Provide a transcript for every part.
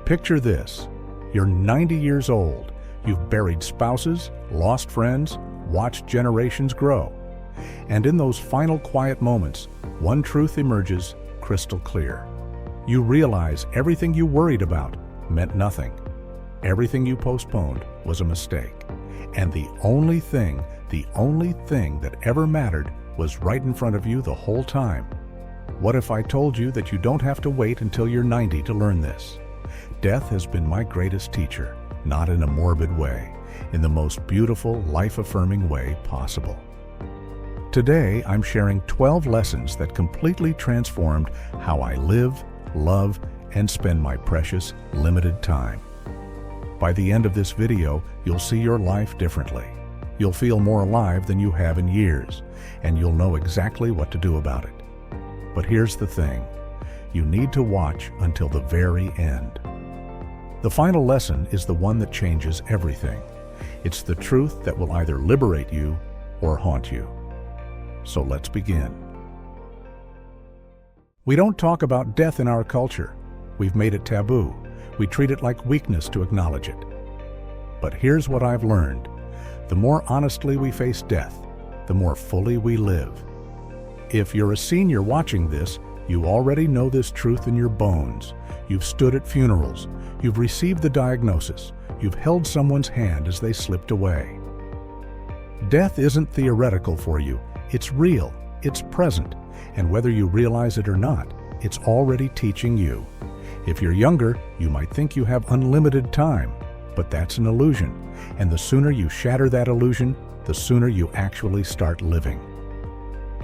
Picture this. You're 90 years old. You've buried spouses, lost friends, watched generations grow. And in those final quiet moments, one truth emerges crystal clear. You realize everything you worried about meant nothing. Everything you postponed was a mistake. And the only thing that ever mattered was right in front of you the whole time. What if I told you that you don't have to wait until you're 90 to learn this? Death has been my greatest teacher, not in a morbid way, in the most beautiful, life-affirming way possible. Today, I'm sharing 12 lessons that completely transformed how I live, love, and spend my precious, limited time. By the end of this video, you'll see your life differently. You'll feel more alive than you have in years, and you'll know exactly what to do about it. But here's the thing. You need to watch until the very end. The final lesson is the one that changes everything. It's the truth that will either liberate you or haunt you. So let's begin. We don't talk about death in our culture. We've made it taboo. We treat it like weakness to acknowledge it. But here's what I've learned. The more honestly we face death, the more fully we live. If you're a senior watching this, you already know this truth in your bones. You've stood at funerals. You've received the diagnosis. You've held someone's hand as they slipped away. Death isn't theoretical for you. It's real. It's present. And whether you realize it or not, it's already teaching you. If you're younger, you might think you have unlimited time, but that's an illusion. And the sooner you shatter that illusion, the sooner you actually start living.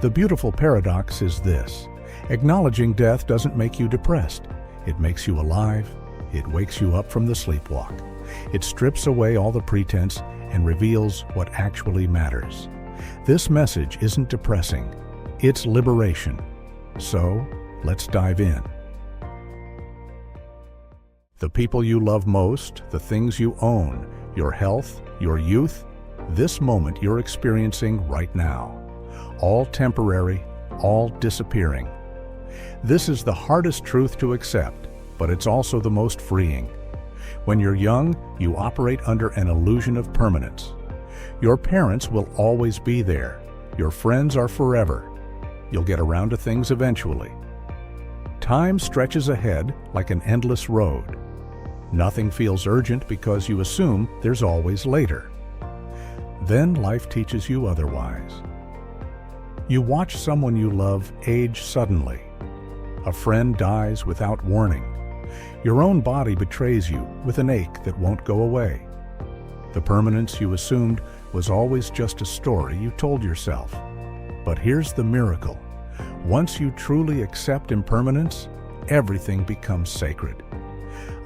The beautiful paradox is this. Acknowledging death doesn't make you depressed. It makes you alive. It wakes you up from the sleepwalk. It strips away all the pretense and reveals what actually matters. This message isn't depressing. It's liberation. So, let's dive in. The people you love most, the things you own, your health, your youth, this moment you're experiencing right now. All temporary, all disappearing. This is the hardest truth to accept, but it's also the most freeing. When you're young, you operate under an illusion of permanence. Your parents will always be there. Your friends are forever. You'll get around to things eventually. Time stretches ahead like an endless road. Nothing feels urgent because you assume there's always later. Then life teaches you otherwise. You watch someone you love age suddenly. A friend dies without warning. Your own body betrays you with an ache that won't go away. The permanence you assumed was always just a story you told yourself. But here's the miracle. Once you truly accept impermanence, everything becomes sacred.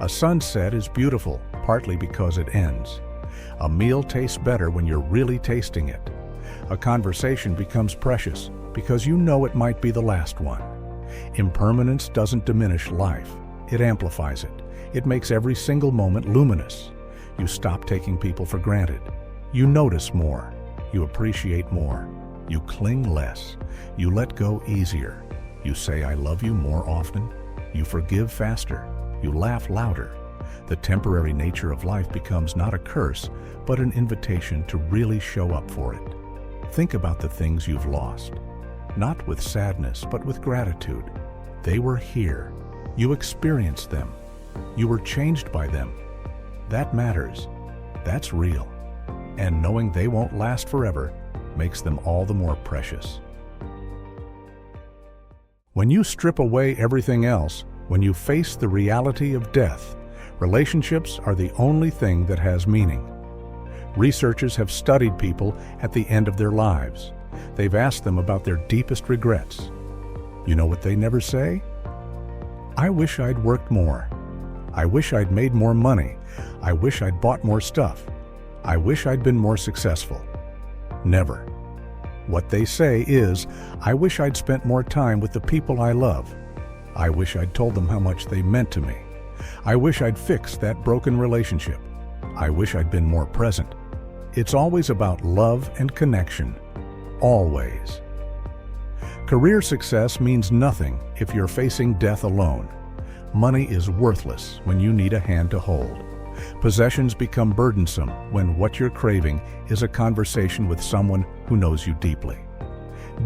A sunset is beautiful, partly because it ends. A meal tastes better when you're really tasting it. A conversation becomes precious because you know it might be the last one. Impermanence doesn't diminish life. It amplifies it. It makes every single moment luminous. You stop taking people for granted. You notice more. You appreciate more. You cling less. You let go easier. You say I love you more often. You forgive faster. You laugh louder. The temporary nature of life becomes not a curse, but an invitation to really show up for it. Think about the things you've lost. Not with sadness, but with gratitude. They were here. You experienced them. You were changed by them. That matters. That's real. And knowing they won't last forever makes them all the more precious. When you strip away everything else, when you face the reality of death, relationships are the only thing that has meaning. Researchers have studied people at the end of their lives. They've asked them about their deepest regrets. You know what they never say? I wish I'd worked more. I wish I'd made more money. I wish I'd bought more stuff. I wish I'd been more successful. Never. What they say is, I wish I'd spent more time with the people I love. I wish I'd told them how much they meant to me. I wish I'd fixed that broken relationship. I wish I'd been more present. It's always about love and connection. Always. Career success means nothing if you're facing death alone. Money is worthless when you need a hand to hold. Possessions become burdensome when what you're craving is a conversation with someone who knows you deeply.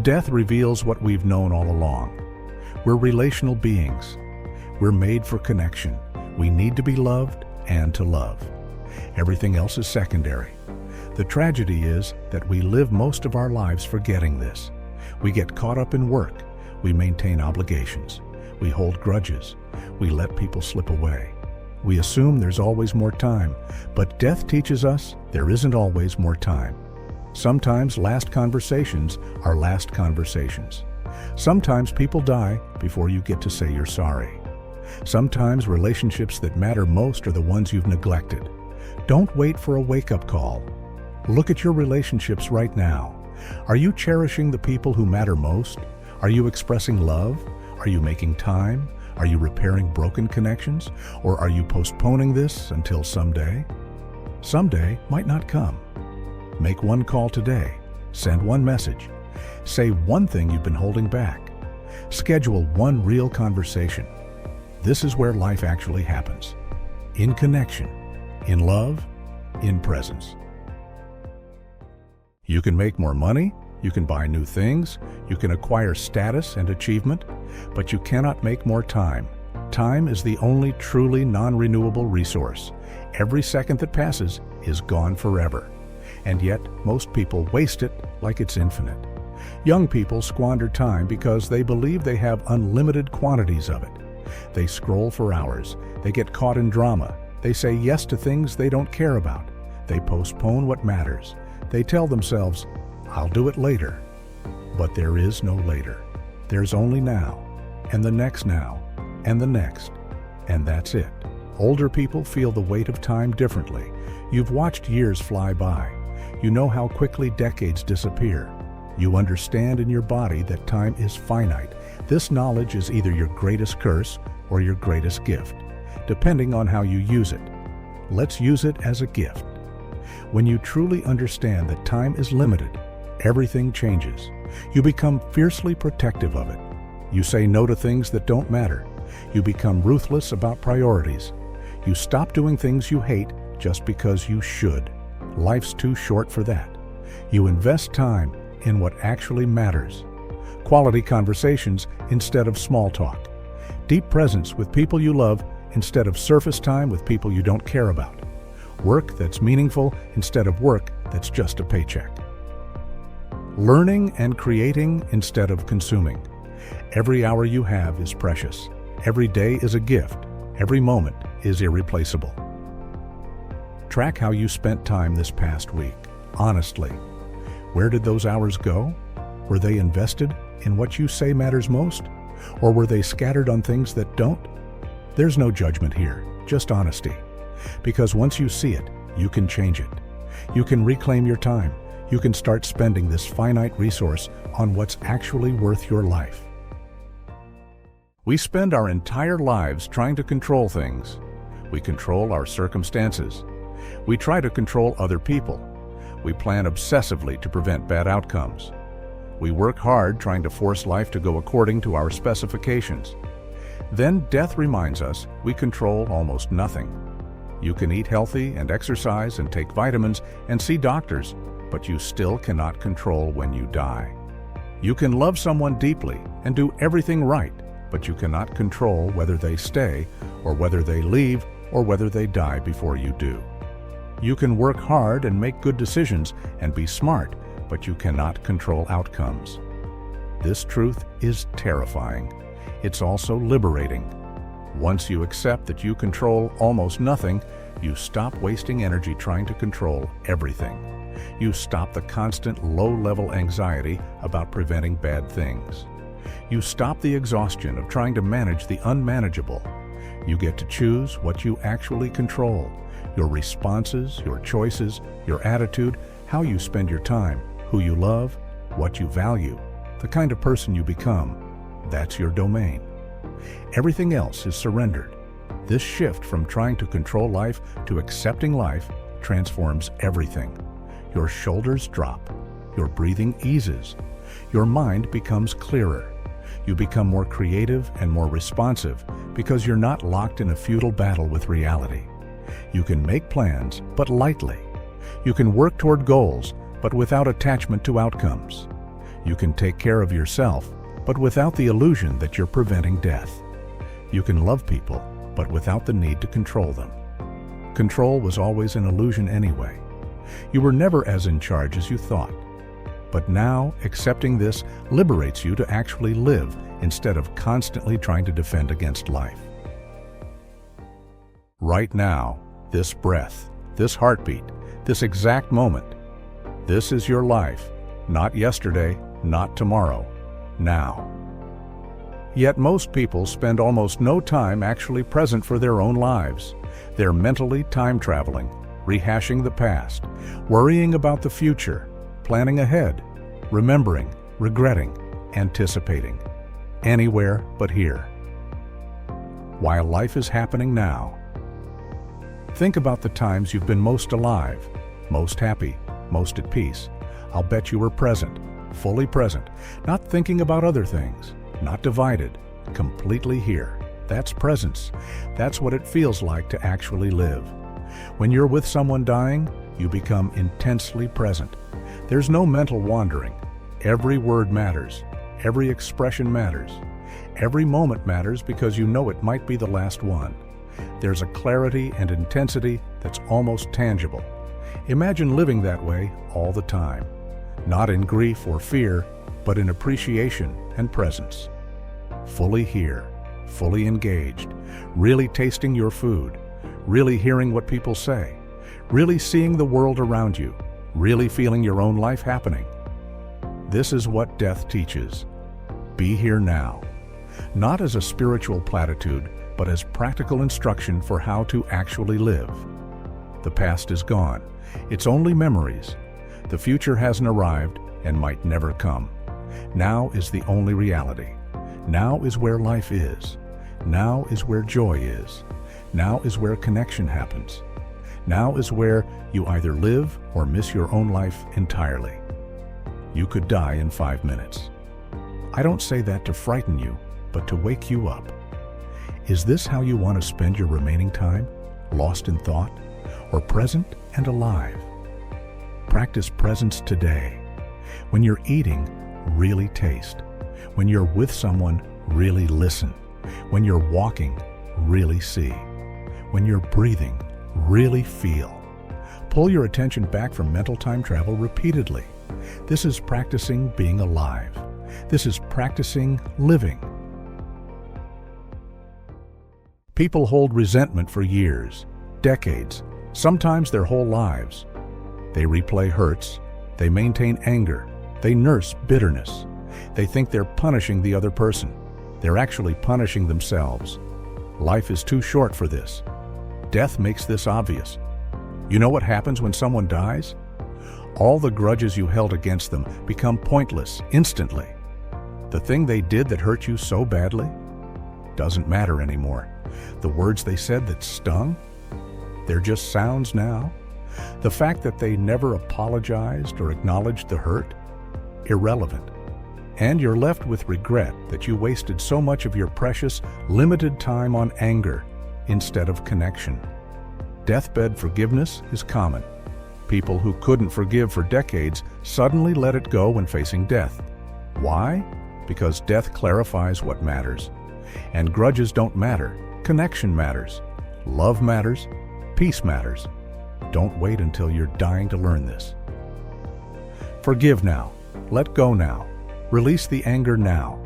Death reveals what we've known all along. We're relational beings. We're made for connection. We need to be loved and to love. Everything else is secondary. The tragedy is that we live most of our lives forgetting this. We get caught up in work. We maintain obligations. We hold grudges. We let people slip away. We assume there's always more time, but death teaches us there isn't always more time. Sometimes last conversations are last conversations. Sometimes people die before you get to say you're sorry. Sometimes relationships that matter most are the ones you've neglected. Don't wait for a wake-up call. Look at your relationships right now. Are you cherishing the people who matter most? Are you expressing love? Are you making time? Are you repairing broken connections? Or are you postponing this until someday? Someday might not come. Make one call today. Send one message. Say one thing you've been holding back. Schedule one real conversation. This is where life actually happens. In connection, in love, in presence. You can make more money, you can buy new things, you can acquire status and achievement, but you cannot make more time. Time is the only truly non-renewable resource. Every second that passes is gone forever. And yet, most people waste it like it's infinite. Young people squander time because they believe they have unlimited quantities of it. They scroll for hours. They get caught in drama. They say yes to things they don't care about. They postpone what matters. They tell themselves, "I'll do it later." But there is no later. There's only now, and the next now, and the next, and that's it. Older people feel the weight of time differently. You've watched years fly by. You know how quickly decades disappear. You understand in your body that time is finite. This knowledge is either your greatest curse or your greatest gift, depending on how you use it. Let's use it as a gift. When you truly understand that time is limited, everything changes. You become fiercely protective of it. You say no to things that don't matter. You become ruthless about priorities. You stop doing things you hate just because you should. Life's too short for that. You invest time in what actually matters. Quality conversations instead of small talk. Deep presence with people you love instead of surface time with people you don't care about. Work that's meaningful instead of work that's just a paycheck. Learning and creating instead of consuming. Every hour you have is precious. Every day is a gift. Every moment is irreplaceable. Track how you spent time this past week, honestly. Where did those hours go? Were they invested in what you say matters most? Or were they scattered on things that don't? There's no judgment here, just honesty. Because once you see it, you can change it. You can reclaim your time. You can start spending this finite resource on what's actually worth your life. We spend our entire lives trying to control things. We control our circumstances. We try to control other people. We plan obsessively to prevent bad outcomes. We work hard trying to force life to go according to our specifications. Then death reminds us we control almost nothing. You can eat healthy and exercise and take vitamins and see doctors, but you still cannot control when you die. You can love someone deeply and do everything right, but you cannot control whether they stay or whether they leave or whether they die before you do. You can work hard and make good decisions and be smart, but you cannot control outcomes. This truth is terrifying. It's also liberating. Once you accept that you control almost nothing, you stop wasting energy trying to control everything. You stop the constant low-level anxiety about preventing bad things. You stop the exhaustion of trying to manage the unmanageable. You get to choose what you actually control: your responses, your choices, your attitude, how you spend your time, who you love, what you value, the kind of person you become. That's your domain. Everything else is surrendered. This shift from trying to control life to accepting life transforms everything. Your shoulders drop. Your breathing eases. Your mind becomes clearer. You become more creative and more responsive because you're not locked in a futile battle with reality. You can make plans, but lightly. You can work toward goals, but without attachment to outcomes. You can take care of yourself, but without the illusion that you're preventing death. You can love people, but without the need to control them. Control was always an illusion anyway. You were never as in charge as you thought. But now, accepting this liberates you to actually live instead of constantly trying to defend against life. Right now, this breath, this heartbeat, this exact moment, this is your life, not yesterday, not tomorrow, now. Yet most people spend almost no time actually present for their own lives. They're mentally time traveling, rehashing the past, worrying about the future, planning ahead, remembering, regretting, anticipating. Anywhere but here. While life is happening now. Think about the times you've been most alive, most happy, most at peace. I'll bet you were present, fully present, not thinking about other things, not divided, completely here. That's presence. That's what it feels like to actually live. When you're with someone dying, you become intensely present. There's no mental wandering. Every word matters. Every expression matters. Every moment matters because you know it might be the last one. There's a clarity and intensity that's almost tangible. Imagine living that way all the time. Not in grief or fear, but in appreciation and presence. Fully here, fully engaged, really tasting your food, really hearing what people say, really seeing the world around you, really feeling your own life happening. This is what death teaches. Be here now. Not as a spiritual platitude, but as practical instruction for how to actually live. The past is gone. It's only memories. The future hasn't arrived and might never come. Now is the only reality. Now is where life is. Now is where joy is. Now is where connection happens. Now is where you either live or miss your own life entirely. You could die in 5 minutes. I don't say that to frighten you, but to wake you up. Is this how you want to spend your remaining time? Lost in thought? Or present and alive? Practice presence today. When you're eating, really taste. When you're with someone, really listen. When you're walking, really see. When you're breathing, really feel. Pull your attention back from mental time travel repeatedly. This is practicing being alive. This is practicing living. People hold resentment for years, decades, sometimes their whole lives. They replay hurts, they maintain anger, they nurse bitterness. They think they're punishing the other person. They're actually punishing themselves. Life is too short for this. Death makes this obvious. You know what happens when someone dies? All the grudges you held against them become pointless instantly. The thing they did that hurt you so badly doesn't matter anymore. The words they said that stung, they're just sounds now. The fact that they never apologized or acknowledged the hurt, irrelevant. And you're left with regret that you wasted so much of your precious, limited time on anger instead of connection. Deathbed forgiveness is common. People who couldn't forgive for decades suddenly let it go when facing death. Why? Because death clarifies what matters. And grudges don't matter. Connection matters. Love matters. Peace matters. Don't wait until you're dying to learn this. Forgive now. Let go now. Release the anger now.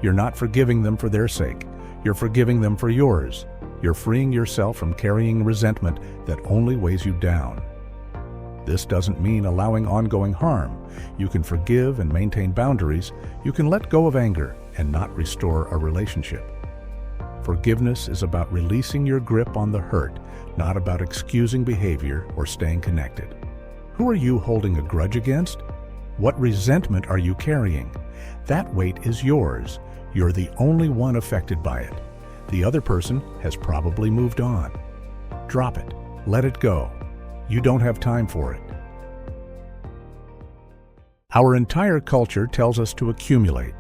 You're not forgiving them for their sake. You're forgiving them for yours. You're freeing yourself from carrying resentment that only weighs you down. This doesn't mean allowing ongoing harm. You can forgive and maintain boundaries. You can let go of anger and not restore a relationship. Forgiveness is about releasing your grip on the hurt, not about excusing behavior or staying connected. Who are you holding a grudge against? What resentment are you carrying? That weight is yours. You're the only one affected by it. The other person has probably moved on. Drop it. Let it go. You don't have time for it. Our entire culture tells us to accumulate.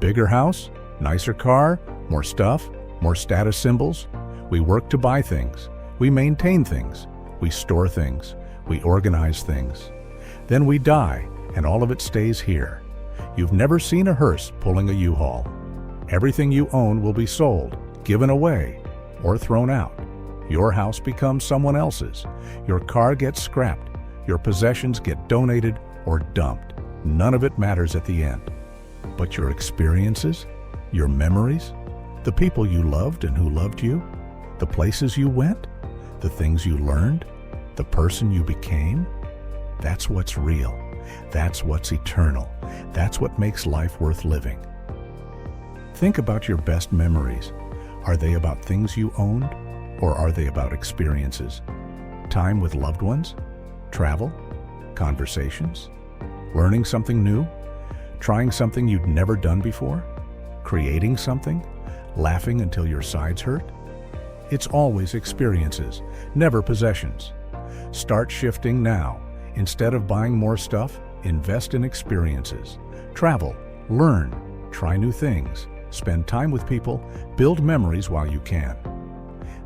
Bigger house? Nicer car, more stuff, more status symbols. We work to buy things. We maintain things. We store things. We organize things. Then we die, and all of it stays here. You've never seen a hearse pulling a U-Haul. Everything you own will be sold, given away, or thrown out. Your house becomes someone else's. Your car gets scrapped. Your possessions get donated or dumped. None of it matters at the end. But your experiences, your memories, the people you loved and who loved you, the places you went, the things you learned, the person you became, that's what's real. That's what's eternal. That's what makes life worth living. Think about your best memories. Are they about things you owned, or are they about experiences? Time with loved ones? Travel? Conversations? Learning something new? Trying something you'd never done before? Creating something? Laughing until your sides hurt? It's always experiences, never possessions. Start shifting now. Instead of buying more stuff, invest in experiences. Travel, learn, try new things, spend time with people, build memories while you can.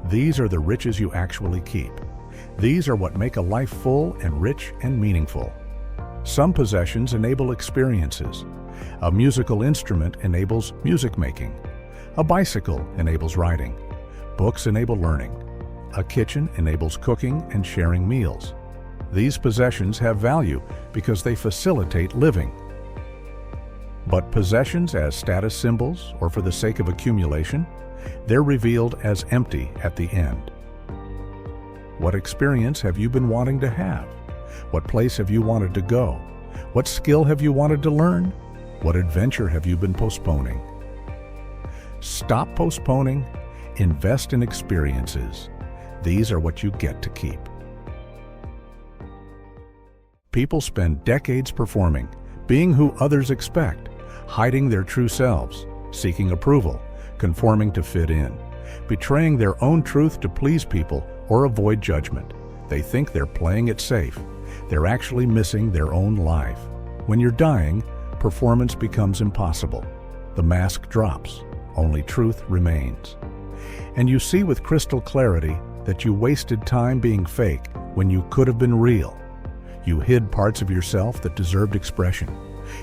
These are the riches you actually keep. These are what make a life full and rich and meaningful. Some possessions enable experiences. A musical instrument enables music making. A bicycle enables riding. Books enable learning. A kitchen enables cooking and sharing meals. These possessions have value because they facilitate living. But possessions as status symbols or for the sake of accumulation, they're revealed as empty at the end. What experience have you been wanting to have? What place have you wanted to go? What skill have you wanted to learn? What adventure have you been postponing? Stop postponing. Invest in experiences. These are what you get to keep. People spend decades performing, being who others expect, hiding their true selves, seeking approval, conforming to fit in, betraying their own truth to please people or avoid judgment. They think they're playing it safe. They're actually missing their own life. When you're dying, performance becomes impossible. The mask drops. Only truth remains. And you see with crystal clarity that you wasted time being fake when you could have been real. You hid parts of yourself that deserved expression.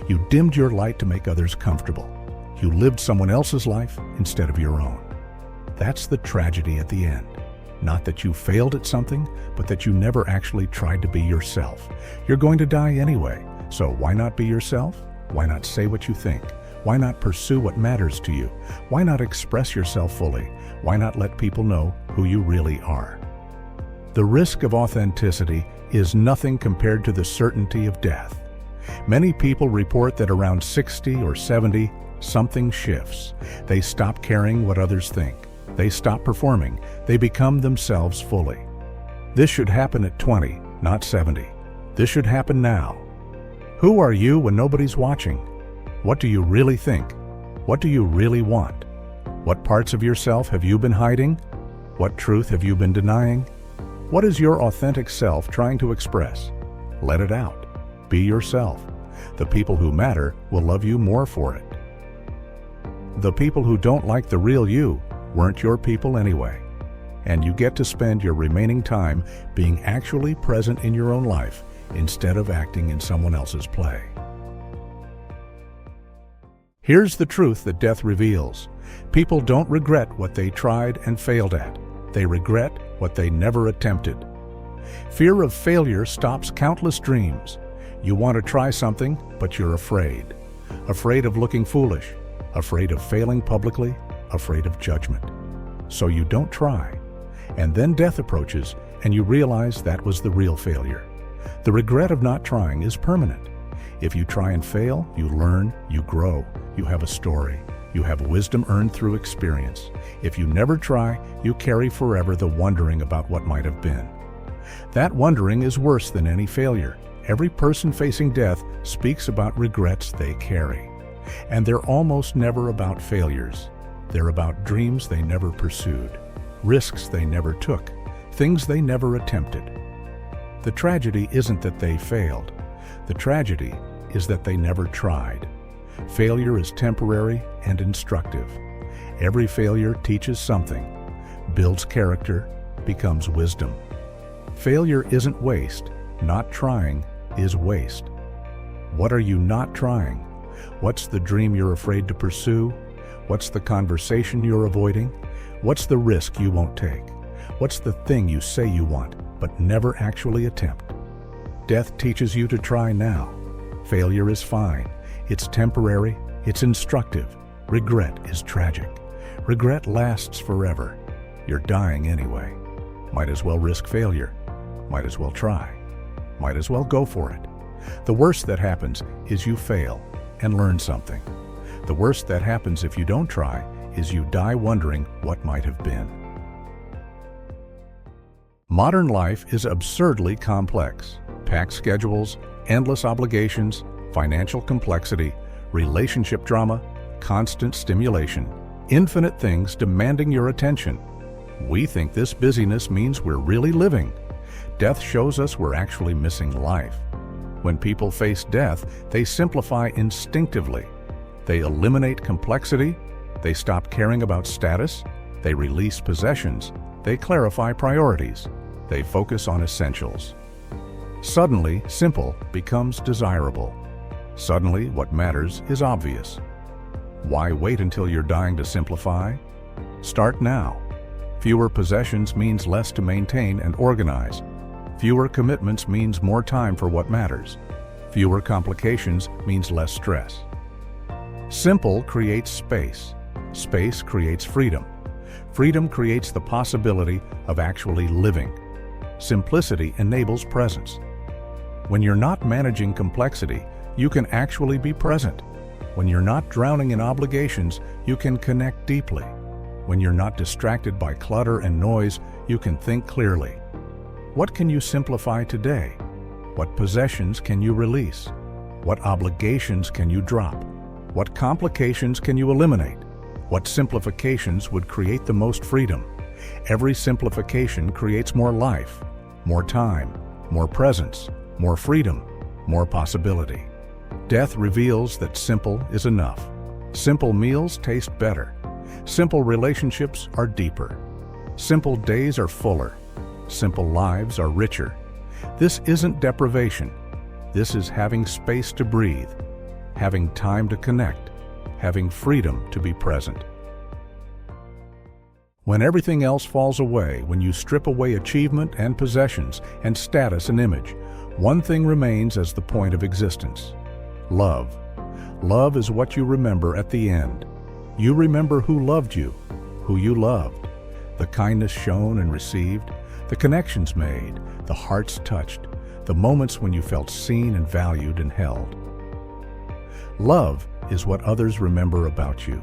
You dimmed your light to make others comfortable. You lived someone else's life instead of your own. That's the tragedy at the end. Not that you failed at something, but that you never actually tried to be yourself. You're going to die anyway, so why not be yourself? Why not say what you think? Why not pursue what matters to you? Why not express yourself fully? Why not let people know who you really are? The risk of authenticity is nothing compared to the certainty of death. Many people report that around 60 or 70, something shifts. They stop caring what others think. They stop performing. They become themselves fully. This should happen at 20, not 70. This should happen now. Who are you when nobody's watching? What do you really think? What do you really want? What parts of yourself have you been hiding? What truth have you been denying? What is your authentic self trying to express? Let it out. Be yourself. The people who matter will love you more for it. The people who don't like the real you weren't your people anyway. And you get to spend your remaining time being actually present in your own life instead of acting in someone else's play. Here's the truth that death reveals. People don't regret what they tried and failed at. They regret what they never attempted. Fear of failure stops countless dreams. You want to try something, but you're afraid. Afraid of looking foolish. Afraid of failing publicly. Afraid of judgment. So you don't try. And then death approaches, and you realize that was the real failure. The regret of not trying is permanent. If you try and fail, you learn, you grow, you have a story. You have wisdom earned through experience. If you never try, you carry forever the wondering about what might have been. That wondering is worse than any failure. Every person facing death speaks about regrets they carry. And they're almost never about failures. They're about dreams they never pursued, risks they never took, things they never attempted. The tragedy isn't that they failed. The tragedy is that they never tried. Failure is temporary and instructive. Every failure teaches something, builds character, becomes wisdom. Failure isn't waste. Not trying is waste. What are you not trying? What's the dream you're afraid to pursue? What's the conversation you're avoiding? What's the risk you won't take? What's the thing you say you want, but never actually attempt? Death teaches you to try now. Failure is fine. It's temporary. It's instructive. Regret is tragic. Regret lasts forever. You're dying anyway. Might as well risk failure. Might as well try. Might as well go for it. The worst that happens is you fail and learn something. The worst that happens if you don't try is you die wondering what might have been. Modern life is absurdly complex. Packed schedules, endless obligations, financial complexity, relationship drama, constant stimulation, infinite things demanding your attention. We think this busyness means we're really living. Death shows us we're actually missing life. When people face death, they simplify instinctively. They eliminate complexity, they stop caring about status, they release possessions, they clarify priorities, they focus on essentials. Suddenly, simple becomes desirable. Suddenly, what matters is obvious. Why wait until you're dying to simplify? Start now. Fewer possessions means less to maintain and organize. Fewer commitments means more time for what matters. Fewer complications means less stress. Simple creates space. Space creates freedom. Freedom creates the possibility of actually living. Simplicity enables presence. When you're not managing complexity, you can actually be present. When you're not drowning in obligations, you can connect deeply. When you're not distracted by clutter and noise, you can think clearly. What can you simplify today? What possessions can you release? What obligations can you drop? What complications can you eliminate? What simplifications would create the most freedom? Every simplification creates more life, more time, more presence, more freedom, more possibility. Death reveals that simple is enough. Simple meals taste better. Simple relationships are deeper. Simple days are fuller. Simple lives are richer. This isn't deprivation. This is having space to breathe, having time to connect, having freedom to be present. When everything else falls away, when you strip away achievement and possessions and status and image, one thing remains as the point of existence: love. Love is what you remember at the end. You remember who loved you, who you loved, the kindness shown and received, the connections made, the hearts touched, the moments when you felt seen and valued and held. Love is what others remember about you.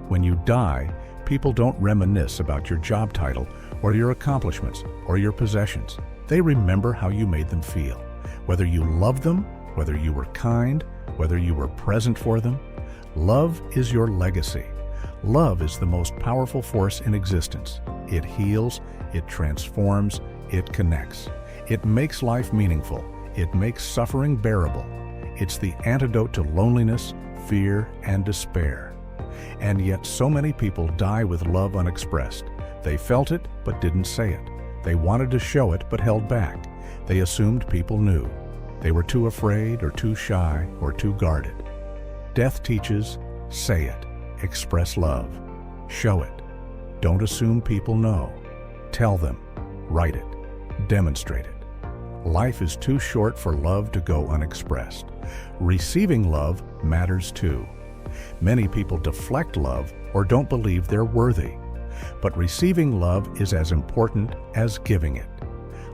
When you die, people don't reminisce about your job title or your accomplishments or your possessions. They remember how you made them feel, whether you loved them, whether you were kind, whether you were present for them. Love is your legacy. Love is the most powerful force in existence. It heals, it transforms, it connects. It makes life meaningful. It makes suffering bearable. It's the antidote to loneliness, fear, and despair. And yet so many people die with love unexpressed. They felt it, but didn't say it. They wanted to show it, but held back. They assumed people knew. They were too afraid, or too shy, or too guarded. Death teaches, say it, express love, show it. Don't assume people know. Tell them, write it, demonstrate it. Life is too short for love to go unexpressed. Receiving love matters too. Many people deflect love or don't believe they're worthy. But receiving love is as important as giving it.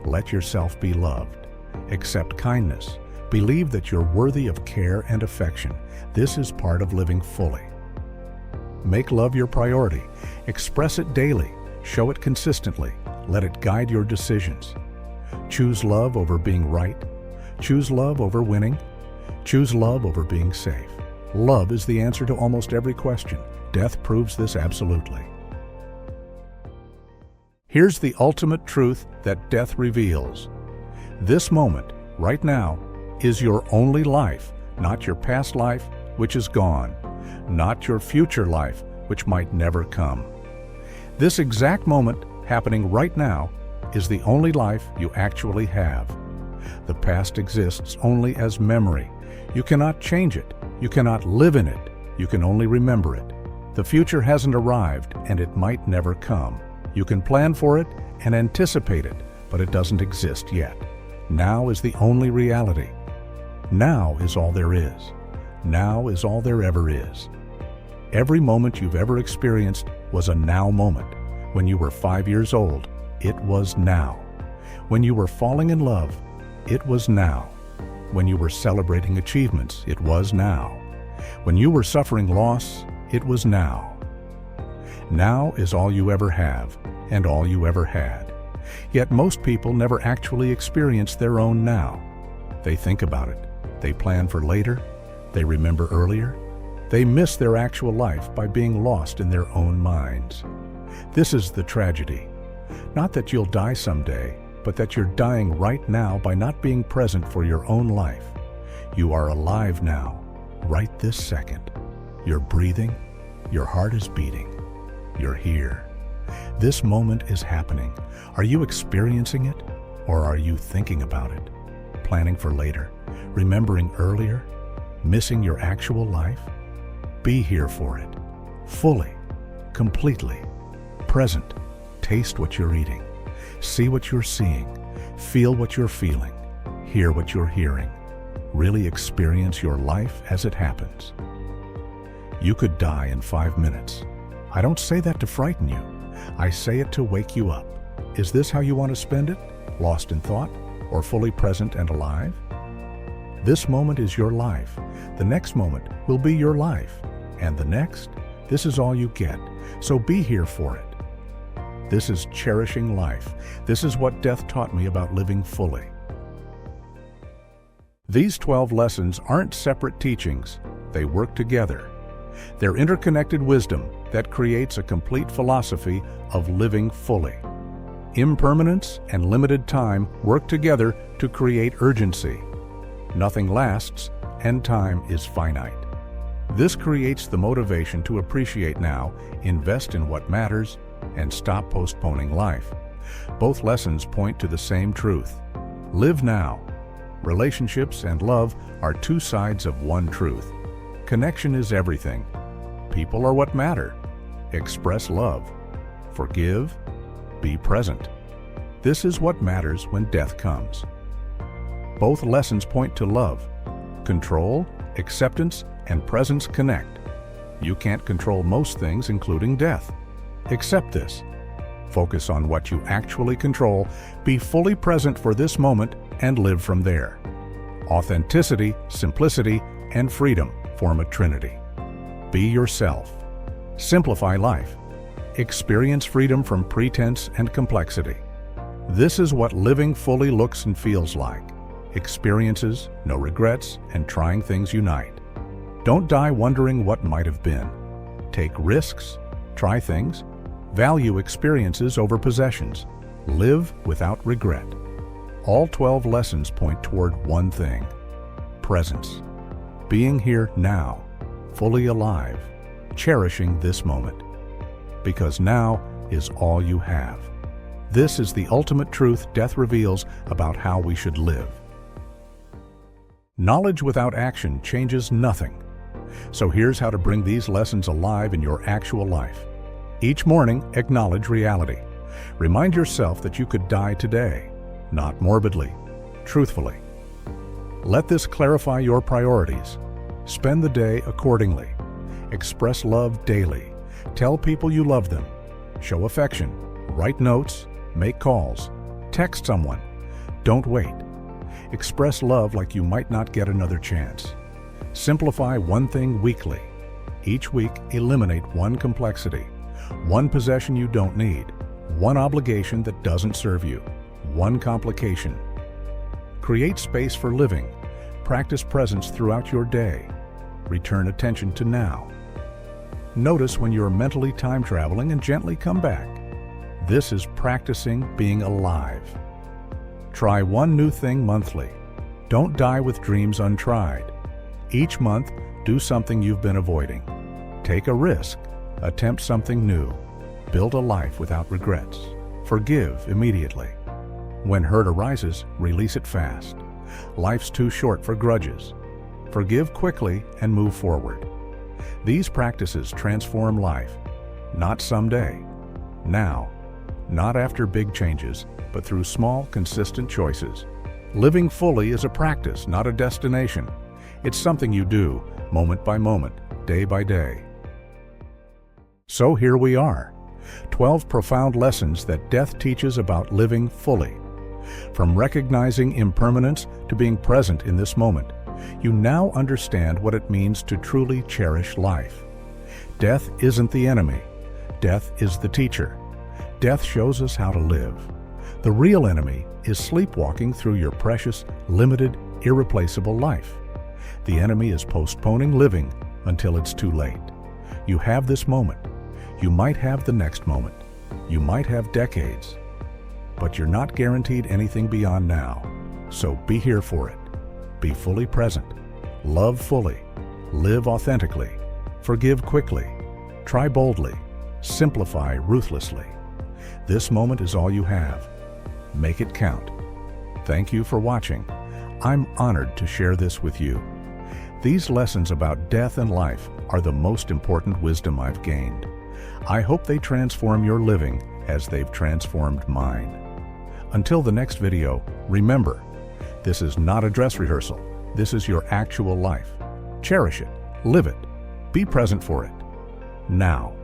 Let yourself be loved. Accept kindness. Believe that you're worthy of care and affection. This is part of living fully. Make love your priority. Express it daily. Show it consistently. Let it guide your decisions. Choose love over being right. Choose love over winning. Choose love over being safe. Love is the answer to almost every question. Death proves this absolutely. Here's the ultimate truth that death reveals. This moment, right now, is your only life, not your past life, which is gone, not your future life, which might never come. This exact moment, happening right now, is the only life you actually have. The past exists only as memory. You cannot change it. You cannot live in it. You can only remember it. The future hasn't arrived, and it might never come. You can plan for it and anticipate it, but it doesn't exist yet. Now is the only reality. Now is all there is. Now is all there ever is. Every moment you've ever experienced was a now moment. When you were 5 years old, it was now. When you were falling in love, it was now. When you were celebrating achievements, it was now. When you were suffering loss, it was now. Now is all you ever have, and all you ever had. Yet most people never actually experience their own now. They think about it. They plan for later. They remember earlier. They miss their actual life by being lost in their own minds. This is the tragedy. Not that you'll die someday, but that you're dying right now by not being present for your own life. You are alive now, right this second. You're breathing. Your heart is beating. You're here. This moment is happening. Are you experiencing it, or are you thinking about it? Planning for later, remembering earlier, missing your actual life? Be here for it, fully, completely, present. Taste what you're eating, see what you're seeing, feel what you're feeling, hear what you're hearing. Really experience your life as it happens. You could die in 5 minutes. I don't say that to frighten you. I say it to wake you up. Is this how you want to spend it? Lost in thought, or fully present and alive? This moment is your life. The next moment will be your life. And the next, this is all you get. So be here for it. This is cherishing life. This is what death taught me about living fully. These 12 lessons aren't separate teachings. They work together. They're interconnected wisdom that creates a complete philosophy of living fully. Impermanence and limited time work together to create urgency. Nothing lasts, and time is finite. This creates the motivation to appreciate now, invest in what matters, and stop postponing life. Both lessons point to the same truth. Live now. Relationships and love are two sides of one truth. Connection is everything. People are what matter. Express love. Forgive. Be present. This is what matters when death comes. Both lessons point to love. Control, acceptance, and presence connect. You can't control most things, including death. Accept this. Focus on what you actually control, be fully present for this moment, and live from there. Authenticity, simplicity, and freedom form a trinity. Be yourself. Simplify life. Experience freedom from pretense and complexity. This is what living fully looks and feels like. Experiences, no regrets, and trying things unite. Don't die wondering what might have been. Take risks, try things, value experiences over possessions. Live without regret. All 12 lessons point toward one thing: presence. Being here now, fully alive, cherishing this moment. Because now is all you have. This is the ultimate truth death reveals about how we should live. Knowledge without action changes nothing. So here's how to bring these lessons alive in your actual life. Each morning, acknowledge reality. Remind yourself that you could die today, not morbidly, truthfully. Let this clarify your priorities. Spend the day accordingly. Express love daily. Tell people you love them. Show affection. Write notes. Make calls. Text someone. Don't wait. Express love like you might not get another chance. Simplify one thing weekly. Each week, eliminate one complexity, one possession you don't need, one obligation that doesn't serve you, one complication. Create space for living. Practice presence throughout your day. Return attention to now. Notice when you're mentally time traveling and gently come back. This is practicing being alive. Try one new thing monthly. Don't die with dreams untried. Each month, Do something you've been avoiding. Take a risk. Attempt something new. Build a life without regrets. Forgive immediately. When hurt arises, release it fast. Life's too short for grudges. Forgive quickly and move forward. These practices transform life, not someday, now, not after big changes, but through small, consistent choices. Living fully is a practice, not a destination. It's something you do, moment by moment, day by day. So here we are, 12 profound lessons that death teaches about living fully. From recognizing impermanence to being present in this moment, you now understand what it means to truly cherish life. Death isn't the enemy. Death is the teacher. Death shows us how to live. The real enemy is sleepwalking through your precious, limited, irreplaceable life. The enemy is postponing living until it's too late. You have this moment. You might have the next moment. You might have decades. But you're not guaranteed anything beyond now. So be here for it. Be fully present. Love fully. Live authentically. Forgive quickly. Try boldly. Simplify ruthlessly. This moment is all you have. Make it count. Thank you for watching. I'm honored to share this with you. These lessons about death and life are the most important wisdom I've gained. I hope they transform your living as they've transformed mine. Until the next video, remember, this is not a dress rehearsal. This is your actual life. Cherish it. Live it. Be present for it. Now.